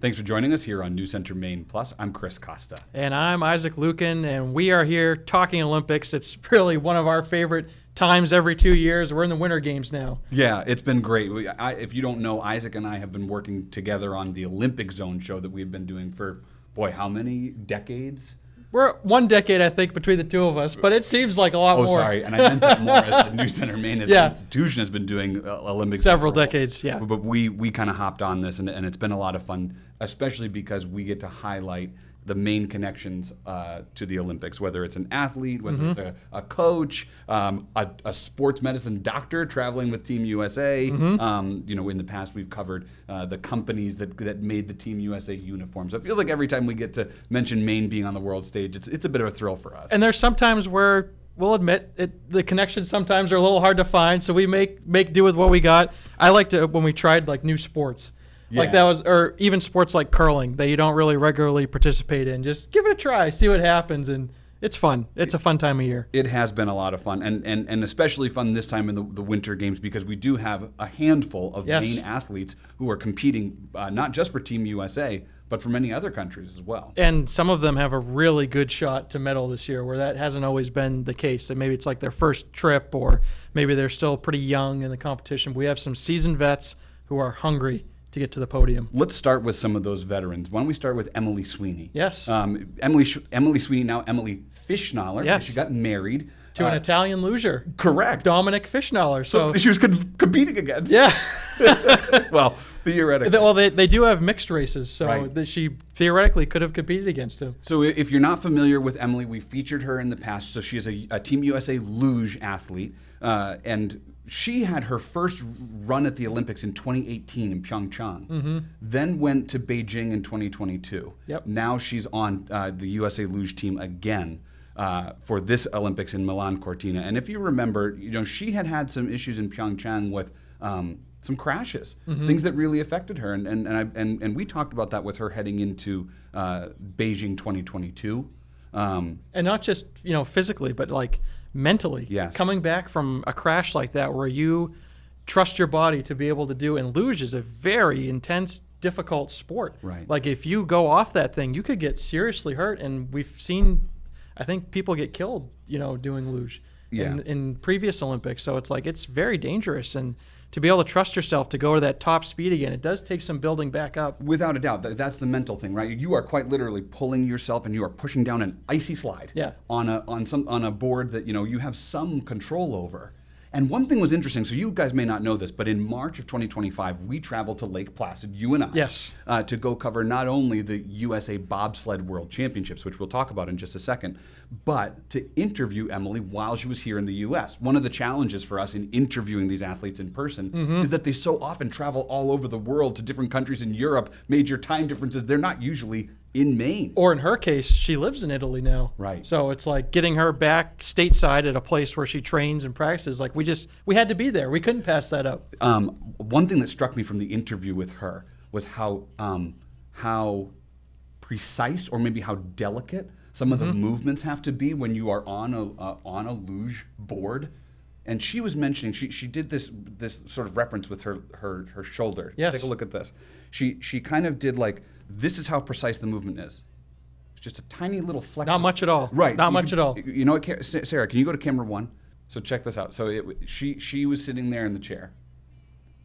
Thanks for joining us here on News Center Maine Plus. I'm Chris Costa. And I'm Isaac Luken, and we are here talking Olympics. It's really one of our favorite times every 2 years. We're in the Winter Games now. Yeah, it's been great. If you don't know, Isaac and I have been working together on the Olympic Zone show that we've been doing for, how many decades? We're 1 decade, I think, between the two of us, but it seems like a lot more. Oh, sorry, and I meant that more as the News Center Maine as an institution has been doing Olympics. Several decades, yeah. But we kind of hopped on this, and it's been a lot of fun, especially because we get to highlight the main connections to the Olympics, whether it's an athlete, whether it's a coach, a sports medicine doctor traveling with Team USA. In the past we've covered the companies that made the Team USA uniform. So it feels like every time we get to mention Maine being on the world stage, it's a bit of a thrill for us. And there's sometimes where we'll admit the connections sometimes are a little hard to find, so we make do with what we got. I liked it when we tried like new sports. Yeah. Like that was, or even sports like curling that you don't really regularly participate in. Just give it a try, see what happens, and it's fun. It's a fun time of year. It has been a lot of fun, and especially fun this time in the Winter Games because we do have a handful of Maine athletes who are competing not just for Team USA, but for many other countries as well. And some of them have a really good shot to medal this year, where that hasn't always been the case. And maybe it's like their first trip, or maybe they're still pretty young in the competition. We have some seasoned vets who are hungry to get to the podium. Let's start with some of those veterans. Why don't we start with Emily Sweeney? Yes. Emily Sweeney, now Emily Fischnaller. Yes. She got married. To an Italian luger. Correct. Dominic Fischnaller. So she was competing against. Yeah. Well, theoretically. Well, they do have mixed races, so right. She theoretically could have competed against him. So if you're not familiar with Emily, we featured her in the past. So she is a Team USA luge athlete, and she had her first run at the Olympics in 2018 in Pyeongchang, then went to Beijing in 2022. Yep. Now she's on the USA luge team again for this Olympics in Milan Cortina. And if you remember, she had some issues in Pyeongchang with some crashes, things that really affected her. And we talked about that with her heading into Beijing 2022. And not just physically, but like mentally. Yes. Coming back from a crash like that, where you trust your body to be able to do, and luge is a very intense, difficult sport. Right. Like if you go off that thing, you could get seriously hurt, and we've seen, I think, people get killed, doing luge in previous Olympics. So it's very dangerous, and to be able to trust yourself to go to that top speed again, it does take some building back up. Without a doubt, that's the mental thing, right? You are quite literally pulling yourself, and you are pushing down an icy slide on a board that you have some control over. And one thing was interesting, so you guys may not know this, but in March of 2025, we traveled to Lake Placid, you and I, yes, to go cover not only the USA Bobsled World Championships, which we'll talk about in just a second, but to interview Emily while she was here in the U.S. One of the challenges for us in interviewing these athletes in person is that they so often travel all over the world to different countries in Europe, major time differences. They're not usually in Maine. Or in her case, she lives in Italy now. Right. So it's like getting her back stateside at a place where she trains and practices. Like we had to be there. We couldn't pass that up. One thing that struck me from the interview with her was how precise, or maybe how delicate, some of the movements have to be when you are on a luge board. And she was mentioning, she did this sort of reference with her shoulder. Yes. Take a look at this. She kind of did like, this is how precise the movement is. It's just a tiny little flex. Not much at all. Right. Not much at all. You know what, Sarah, can you go to camera 1? So check this out. So she was sitting there in the chair,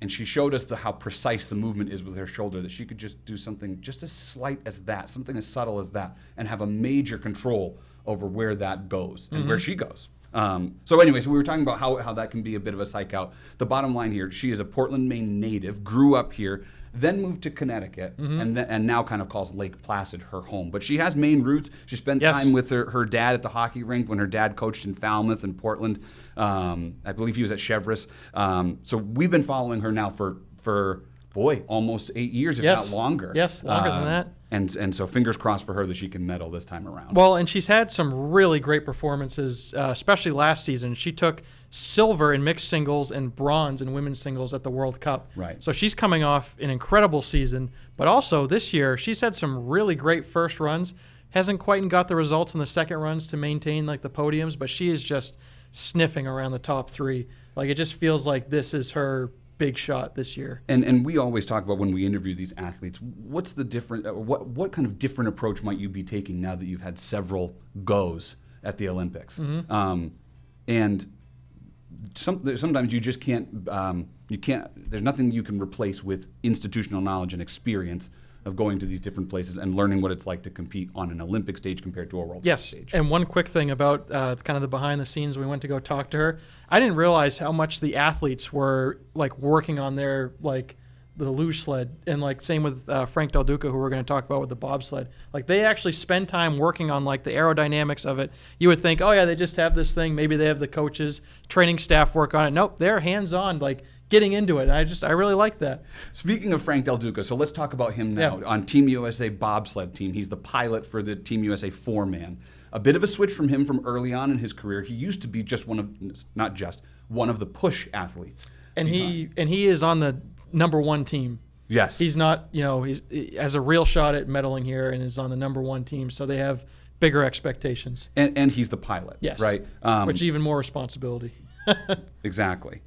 and she showed us how precise the movement is with her shoulder, that she could just do something just as slight as that, something as subtle as that, and have a major control over where that goes and where she goes. So we were talking about how that can be a bit of a psych out. The bottom line here, she is a Portland, Maine native, grew up here, then moved to Connecticut, and now kind of calls Lake Placid her home. But she has Maine roots. She spent time with her dad at the hockey rink when her dad coached in Falmouth and Portland. I believe he was at Chevrolet. So we've been following her now for almost 8 years, if not longer. Yes, longer than that. And so fingers crossed for her that she can medal this time around. Well, and she's had some really great performances, especially last season. She took silver in mixed singles and bronze in women's singles at the World Cup. Right. So she's coming off an incredible season. But also this year, she's had some really great first runs. Hasn't quite got the results in the second runs to maintain like the podiums, but she is just sniffing around the top 3. Like it just feels like this is her big shot this year. And we always talk about when we interview these athletes, what's the different, what kind of different approach might you be taking now that you've had several goes at the Olympics? And sometimes you just can't, there's nothing you can replace with institutional knowledge and experience of going to these different places and learning what it's like to compete on an Olympic stage compared to a world stage. And one quick thing about kind of the behind the scenes, we went to go talk to her. I didn't realize how much the athletes were like working on their the luge sled, and like same with Frank Del Duca, who we're going to talk about with the bobsled. Like they actually spend time working on like the aerodynamics of it. You would think, oh yeah, they just have this thing. Maybe they have the coaches, training staff work on it. Nope, they're hands on, like getting into it. I really like that. Speaking of Frank Del Duca, so let's talk about him now. On Team USA bobsled team. He's the pilot for the Team USA 4-man. A bit of a switch from him from early on in his career. He used to be just one of the push athletes. And he is on the number 1 team. Yes. He's not, he has a real shot at medaling here and is on the number 1 team, so they have bigger expectations. And he's the pilot, yes. Right? Which even more responsibility. Exactly.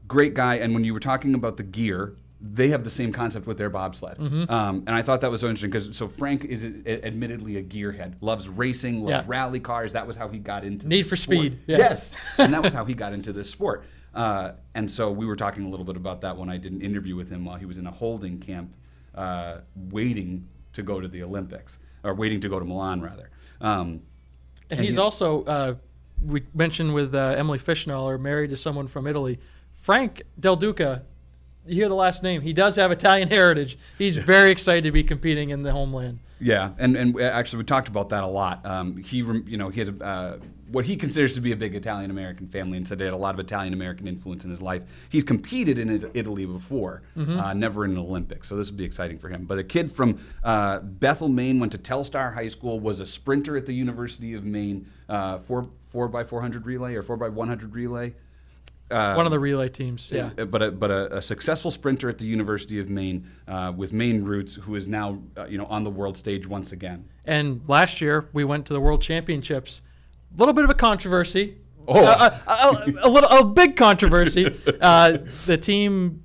Great guy, and when you were talking about the gear, they have the same concept with their bobsled. And I thought that was so interesting because Frank is admittedly a gearhead, loves racing, loves rally cars. That was how he got into Need for sport. Speed. Yeah. Yes, and that was how he got into this sport. And so we were talking a little bit about that when I did an interview with him while he was in a holding camp, waiting to go to the Olympics, or waiting to go to Milan, rather. And he's also, we mentioned with Emily Fishnall, married to someone from Italy. Frank Del Duca, you hear the last name, he does have Italian heritage. He's very excited to be competing in the homeland. Yeah, and actually we talked about that a lot. He has what he considers to be a big Italian American family, and said he had a lot of Italian American influence in his life. He's competed in Italy before, never in an Olympics, so this would be exciting for him. But a kid from Bethel, Maine, went to Telstar High School, was a sprinter at the University of Maine, 4x400 relay or 4x100 relay. One of the relay teams, yeah. But a successful sprinter at the University of Maine with Maine roots, who is now on the world stage once again. And last year we went to the World Championships. A little bit of a controversy. A big controversy. The team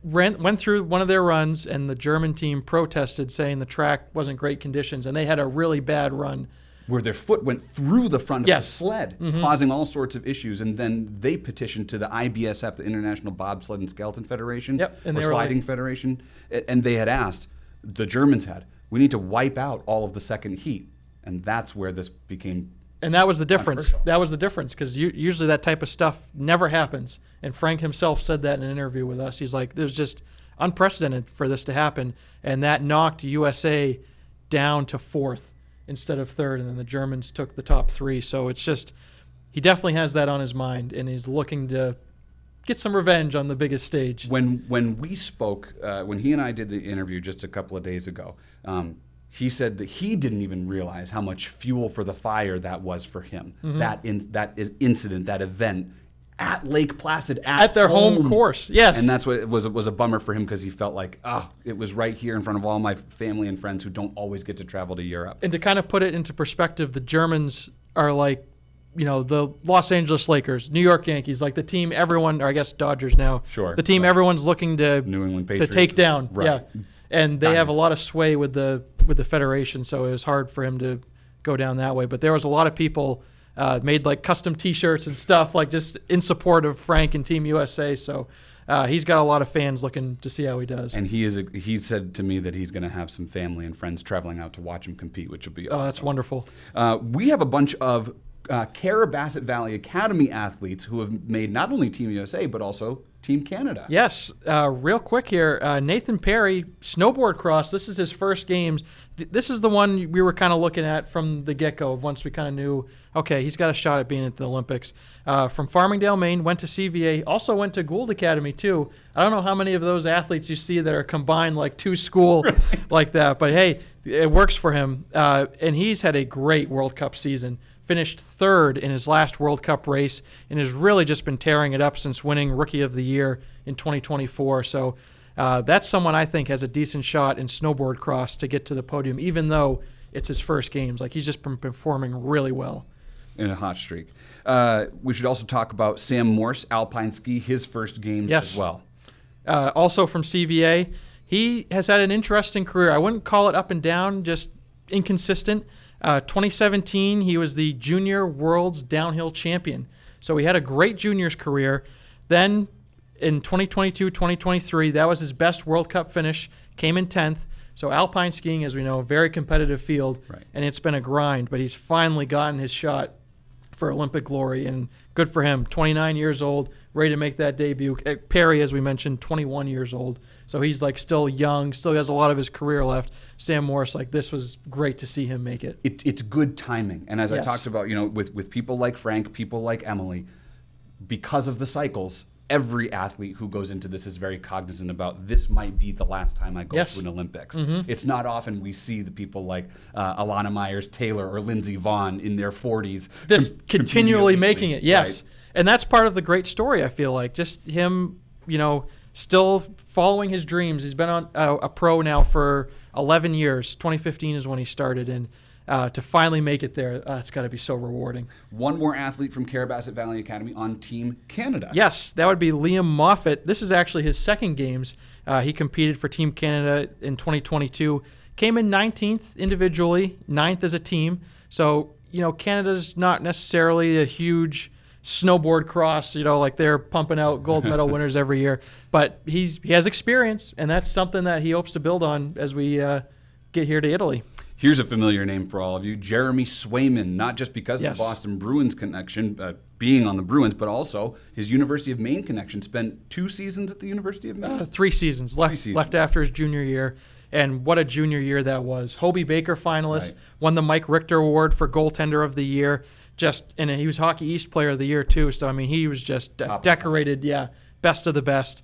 went through one of their runs, and the German team protested, saying the track wasn't great conditions, and they had a really bad run. Where their foot went through the front of the sled, causing all sorts of issues. And then they petitioned to the IBSF, the International Bobsled and Skeleton Federation, or Sliding Federation, and they had asked, the Germans had, we need to wipe out all of the second heat. And that's where this became And that was the difference. That was the difference, because usually that type of stuff never happens. And Frank himself said that in an interview with us. He's like, there's just unprecedented for this to happen. And that knocked USA down to 4th. Instead of 3rd, and then the Germans took the top 3. So it's just, he definitely has that on his mind, and he's looking to get some revenge on the biggest stage. When we spoke, when he and I did the interview just a couple of days ago, he said that he didn't even realize how much fuel for the fire that was for him. That incident, that event at Lake Placid at their home course, yes. And that's what it was a bummer for him, because he felt like, it was right here in front of all my family and friends who don't always get to travel to Europe. And to kind of put it into perspective, the Germans are like, the Los Angeles Lakers, New York Yankees, like the team everyone, or I guess Dodgers now, the team everyone's looking to New England Patriots. To take down. Right. Yeah. And they have a lot of sway with the federation, so it was hard for him to go down that way. But there was a lot of people made like custom T-shirts and stuff, like just in support of Frank and Team USA. So he's got a lot of fans looking to see how he does. And he said to me that he's going to have some family and friends traveling out to watch him compete, which will be awesome. Oh, that's wonderful. We have a bunch of Carrabassett Valley Academy athletes who have made not only Team USA, but also Team Canada. Yes. Real quick here, Nathan Perry, snowboard cross. This is his first games. This is the one we were kind of looking at from the get-go, once we kind of knew, okay, he's got a shot at being at the Olympics. From Farmingdale, Maine, went to CVA, also went to Gould Academy too. I don't know how many of those athletes you see that are combined like two school like that, but hey, it works for him. And he's had a great World Cup season. Finished 3rd in his last World Cup race and has really just been tearing it up since winning Rookie of the Year in 2024. So that's someone I think has a decent shot in snowboard cross to get to the podium, even though it's his first games. Like, he's just been performing really well. In a hot streak. We should also talk about Sam Morse, alpine ski, his first games as well. Also from CVA. He has had an interesting career. I wouldn't call it up and down, just inconsistent. 2017, he was the Junior World's Downhill Champion. So he had a great juniors career. Then in 2022, 2023, that was his best World Cup finish, came in 10th. So alpine skiing, as we know, a very competitive field, and it's been a grind. But he's finally gotten his shot for Olympic glory, and good for him. 29 years old, ready to make that debut. Perry, as we mentioned, 21 years old. So he's like still young, still has a lot of his career left. Sam Morse, like this was great to see him make it. It's good timing. And as I talked about, with people like Frank, people like Emily, because of the cycles, every athlete who goes into this is very cognizant about this might be the last time I go to an Olympics. It's not often we see the people like Alana Myers-Taylor or Lindsey Vonn in their 40s. Just continually making it, yes. Right. And that's part of the great story, I feel like. Just him, still following his dreams. He's been on a pro now for 11 years. 2015 is when he started, and to finally make it there, it's got to be so rewarding. One more athlete from Carrabassett Valley Academy on Team Canada. Yes, that would be Liam Moffat. This is actually his second games. He competed for Team Canada in 2022. Came in 19th individually, 9th as a team. So, Canada's not necessarily a huge snowboard cross, like they're pumping out gold medal winners every year. But he has experience, and that's something that he hopes to build on as we get here to Italy. Here's a familiar name for all of you, Jeremy Swayman, not just because of the Boston Bruins connection, being on the Bruins, but also his University of Maine connection. Spent 2 seasons at the University of Maine? 3 seasons. Left after his junior year, and what a junior year that was. Hobie Baker finalist, won the Mike Richter Award for goaltender of the year, and he was Hockey East Player of the Year too, so he was just decorated, best of the best.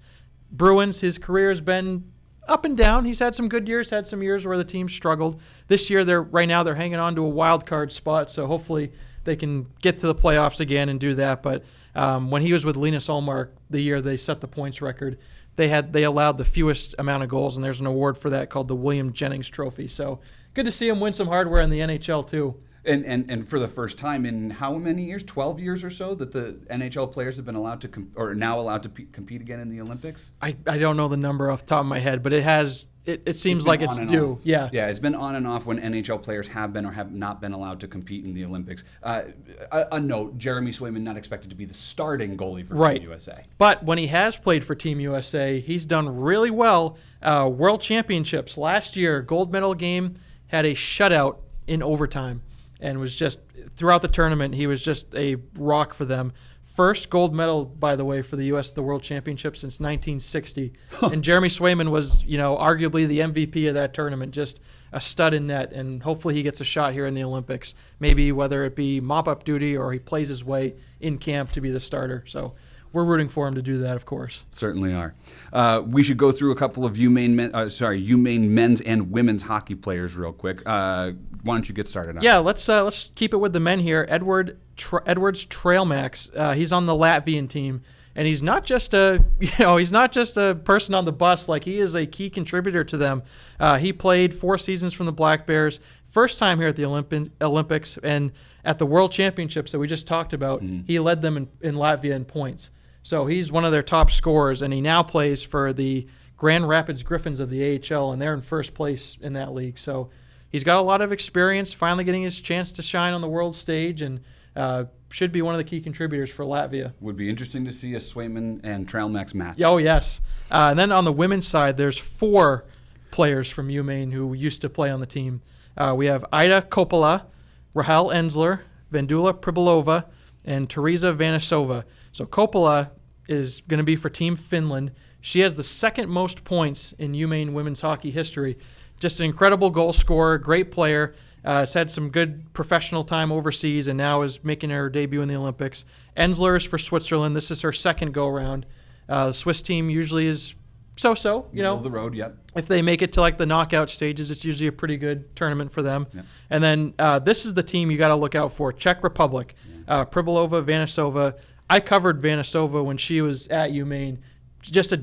Bruins, his career has been up and down. He's had some good years, had some years where the team struggled. This year, they're hanging on to a wild card spot, so hopefully they can get to the playoffs again and do that. But when he was with Linus Ullmark, the year they set the points record, they allowed the fewest amount of goals, and there's an award for that called the William Jennings Trophy. So good to see him win some hardware in the NHL too. And for the first time in how many years? 12 years or so that the NHL players have been allowed to are now allowed to compete again in the Olympics? I don't know the number off the top of my head, but it seems like it's due. Off. Yeah, it's been on and off when NHL players have been or have not been allowed to compete in the Olympics. A note, Jeremy Swayman not expected to be the starting goalie for Team USA. But when he has played for Team USA, he's done really well. World Championships last year, gold medal game, had a shutout in overtime. And was just, throughout the tournament, he was just a rock for them. First gold medal, by the way, for the U.S. at the World Championship since 1960. And Jeremy Swayman was, arguably the MVP of that tournament, just a stud in net. And hopefully he gets a shot here in the Olympics, maybe whether it be mop-up duty or he plays his way in camp to be the starter. So we're rooting for him to do that, of course. Certainly are. We should go through a couple of UMaine men's and women's hockey players real quick. Why don't you get started on it? Yeah, let's keep it with the men here. Edwards Trailmax, he's on the Latvian team, and he's not just a person on the bus. Like, he is a key contributor to them. He played 4 seasons from the Black Bears. First time here at the Olympics, and at the World Championships that we just talked about, he led them in Latvia in points. So he's one of their top scorers, and he now plays for the Grand Rapids Griffins of the AHL, and they're in first place in that league. So he's got a lot of experience, finally getting his chance to shine on the world stage, and should be one of the key contributors for Latvia. Would be interesting to see a Swayman and Trailmax match. Oh, yes. And then on the women's side, there's 4 players from UMaine who used to play on the team. We have Ida Coppola, Rahel Ensler, Vendula Pribilova, and Teresa Vanisova. So Coppola is going to be for Team Finland. She has the second most points in UMaine women's hockey history. Just an incredible goal scorer, great player. Has had some good professional time overseas and now is making her debut in the Olympics. Ensler is for Switzerland. This is her second go-around. The Swiss team usually is so-so, Middle of the road, yep. If they make it to like the knockout stages, it's usually a pretty good tournament for them. Yep. And then this is the team you got to look out for, Czech Republic. Pribilova, Vanisova. I covered Vanisova when she was at UMaine. Just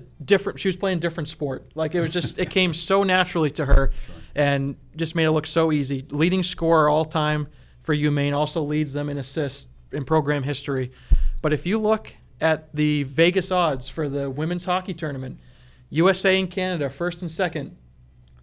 she was playing different sport. Like, it was just, it came so naturally to her and just made it look so easy. Leading scorer all time for Maine, also leads them in assists in program history. But if you look at the Vegas odds for the women's hockey tournament, USA and Canada first and second.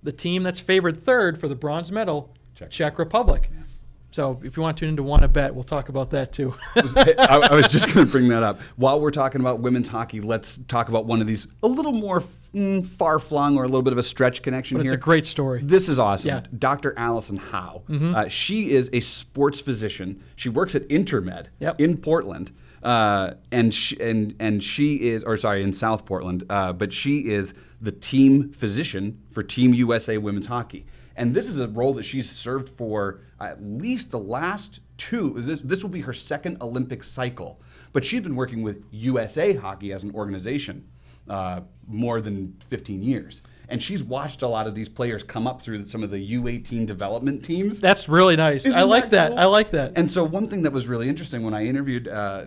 The team that's favored third for the bronze medal, Czech Republic. Yeah. So if you want to tune in to Want to Bet, we'll talk about that too. I was just going to bring that up. While we're talking about women's hockey, let's talk about one of these a little more far-flung or a little bit of a stretch connection but here. It's a great story. This is awesome. Yeah. Dr. Allison Howe. She is a sports physician. She works at Intermed in Portland. And she is, or sorry, in South Portland, but she is the team physician for Team USA women's hockey. And this is a role that she's served for at least the last two. This will be her second Olympic cycle. But she's been working with USA Hockey as an organization more than 15 years. And she's watched a lot of these players come up through some of the U18 development teams. That's really nice. I like that. Cool? I like that. And so one thing that was really interesting when I interviewed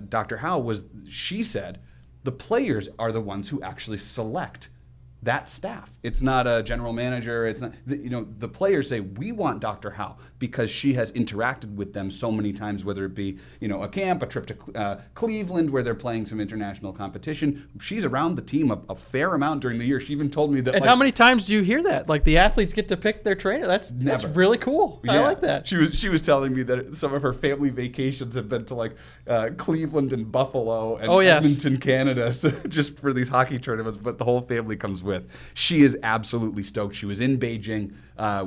Dr. Howe was she said the players are the ones who actually select that staff. It's not a general manager. It's not, the players say, we want Dr. Howe because she has interacted with them so many times, whether it be, a camp, a trip to Cleveland where they're playing some international competition. She's around the team a fair amount during the year. She even told me that. And how many times do you hear that? Like the athletes get to pick their trainer. That's really cool. Yeah. I like that. She was telling me that some of her family vacations have been to like Cleveland and Buffalo and Edmonton, Canada, so just for these hockey tournaments, but the whole family comes with. She is absolutely stoked. She was in Beijing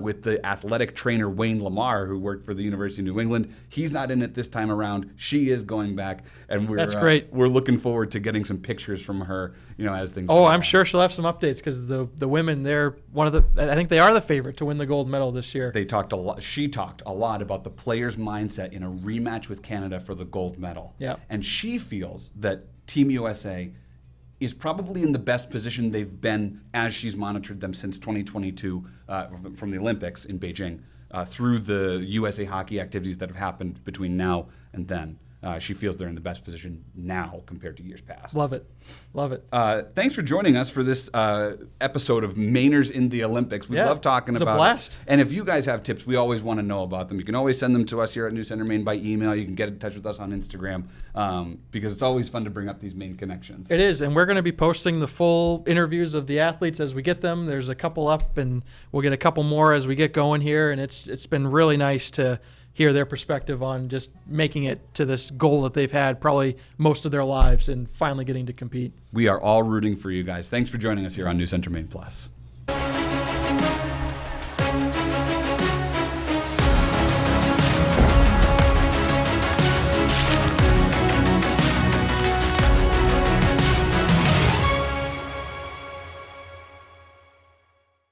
with the athletic trainer Wayne Lamar, who worked for the University of New England. He's not in it this time around. She is going back, and that's great. We're looking forward to getting some pictures from her, as things. Oh, I'm sure she'll have some updates because the women, they're one of the. I think they are the favorite to win the gold medal this year. They talked a lot. She talked a lot about the players' mindset in a rematch with Canada for the gold medal. Yeah, and she feels that Team USA is probably in the best position they've been as she's monitored them since 2022 from the Olympics in Beijing through the USA hockey activities that have happened between now and then. She feels they're in the best position now compared to years past. Love it. Love it. Thanks for joining us for this episode of Mainers in the Olympics. We love talking about it. It's a blast. And if you guys have tips, we always want to know about them. You can always send them to us here at News Center Maine by email. You can get in touch with us on Instagram because it's always fun to bring up these Maine connections. It is, and we're going to be posting the full interviews of the athletes as we get them. There's a couple up, and we'll get a couple more as we get going here, and it's been really nice to hear their perspective on just making it to this goal that they've had probably most of their lives and finally getting to compete. We are all rooting for you guys. Thanks for joining us here on News Center Maine Plus.